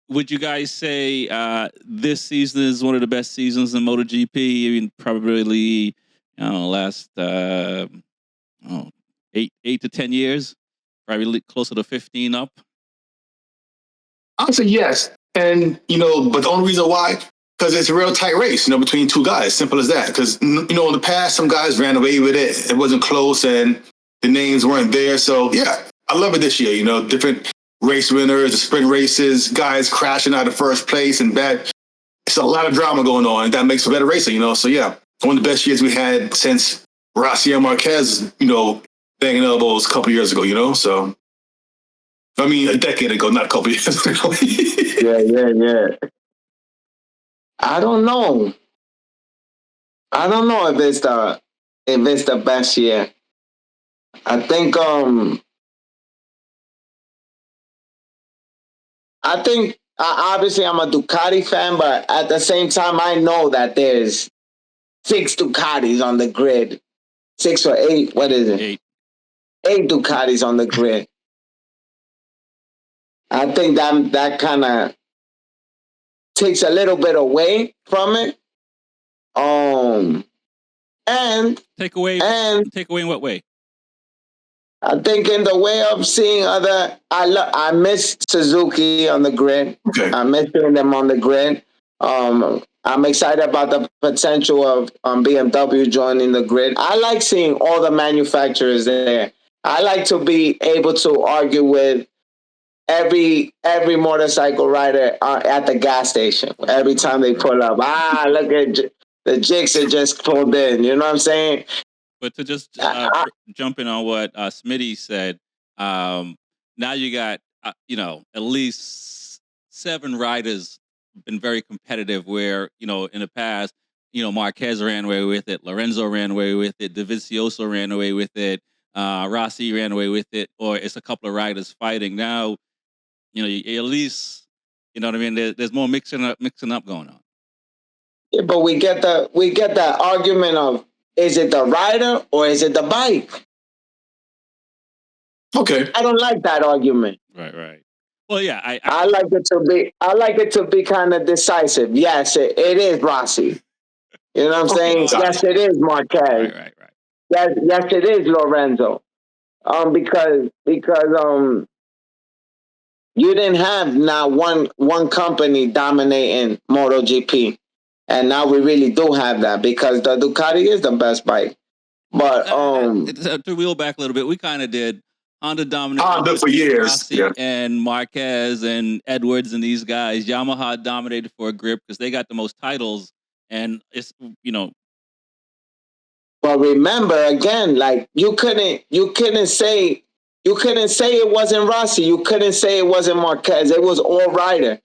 would you guys say this season is one of the best seasons in MotoGP? I mean, probably last 8 to 10 years, probably closer to 15 up. I'd say yes, and but the only reason why, because it's a real tight race, between two guys. Simple as that. Because in the past, some guys ran away with it. It wasn't close, and the names weren't there. So yeah, I love it this year. Different race winners, the sprint races, guys crashing out of first place and bad. It's a lot of drama going on, and that makes for better racing. So yeah, one of the best years we had since Rossi and Marquez, banging elbows a couple years ago. So. I mean, a decade ago, not a couple years ago. Yeah. I don't know if it's the best year. I think obviously I'm a Ducati fan, but at the same time I know that there's 6 Ducatis on the grid. 6 or 8, what is it? 8 Ducatis on the grid. I think that kind of takes a little bit away from it. And take away in what way? I think in the way of seeing other, I miss Suzuki on the grid. Okay. I miss seeing them on the grid. I'm excited about the potential of BMW joining the grid. I like seeing all the manufacturers there. I like to be able to argue with every motorcycle rider at the gas station every time they pull up. Look at the Jakes are just pulled in. You know what I'm saying? But to just jump in on what Smitty said, now you got at least 7 riders been very competitive. Where in the past, Marquez ran away with it, Lorenzo ran away with it, Dovizioso ran away with it, Rossi ran away with it, or it's a couple of riders fighting now. At least, what I mean? There's more mixing up going on. Yeah, but we get the argument of, is it the rider or is it the bike? Okay. I don't like that argument. Right. Well, yeah, I like it to be kind of decisive. Yes, it is Rossi. You know what I'm saying? Yes, it is Marquez. Right. Yes, it is Lorenzo. Because you didn't have now one company dominating MotoGP, and now we really do have that because the Ducati is the best bike. But to wheel back a little bit, we kind of did. Honda dominated for years, Rossi and Marquez and Edwards and these guys. Yamaha dominated for a grip because they got the most titles, and it's But remember, again, like you couldn't say it wasn't Rossi. You couldn't say it wasn't Marquez. It was all rider.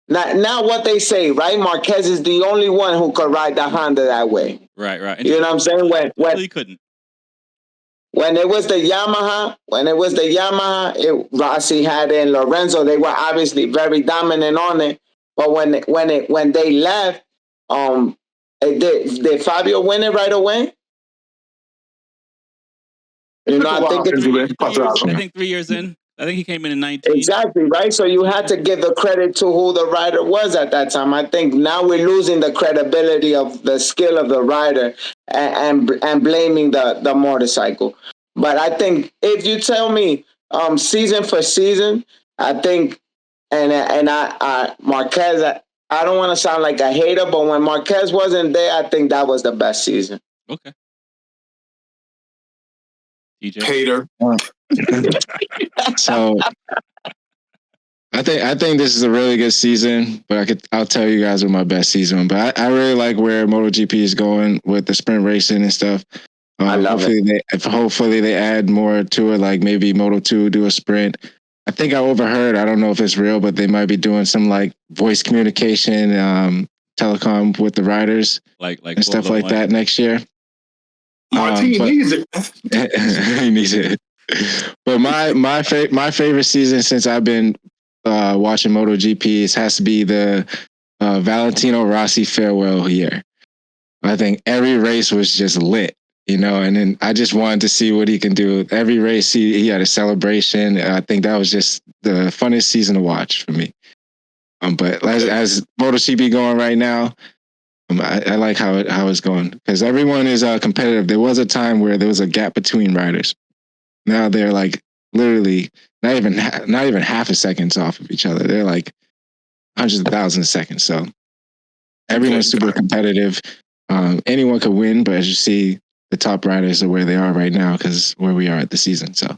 Now what they say, right? Marquez is the only one who could ride the Honda that way. Right. And you know what I'm saying? When he couldn't. When it was the Yamaha, Rossi had it and Lorenzo, they were obviously very dominant on it. But when they left, did Fabio win it right away? I think 3 years in. I think he came in 19. Exactly, right? So you had to give the credit to who the rider was at that time. I think now we're losing the credibility of the skill of the rider and blaming the motorcycle. But I think if you tell me season for season, I think, and I Marquez, I don't want to sound like a hater, but when Marquez wasn't there, I think that was the best season. Okay. TJ? Hater. So I think this is a really good season, but I'll tell you guys what my best season. But I really like where MotoGP is going with the sprint racing and stuff. I love hopefully they add more to it, like maybe Moto2 do a sprint. I think I overheard, I don't know if it's real, but they might be doing some like voice communication, telecom with the riders, like and stuff like that next year. Martin needs it. He needs it. But my favorite season since I've been watching MotoGP has to be the Valentino Rossi farewell year. I think every race was just lit, and then I just wanted to see what he can do. Every race he had a celebration. I think that was just the funnest season to watch for me. But as MotoGP going right now, I like how it's going because everyone is competitive. There was a time where there was a gap between riders. Now they're like literally not even half a seconds off of each other. They're like hundreds of thousands of seconds. So everyone's super competitive. Anyone could win, but as you see, the top riders are where they are right now because where we are at the season. So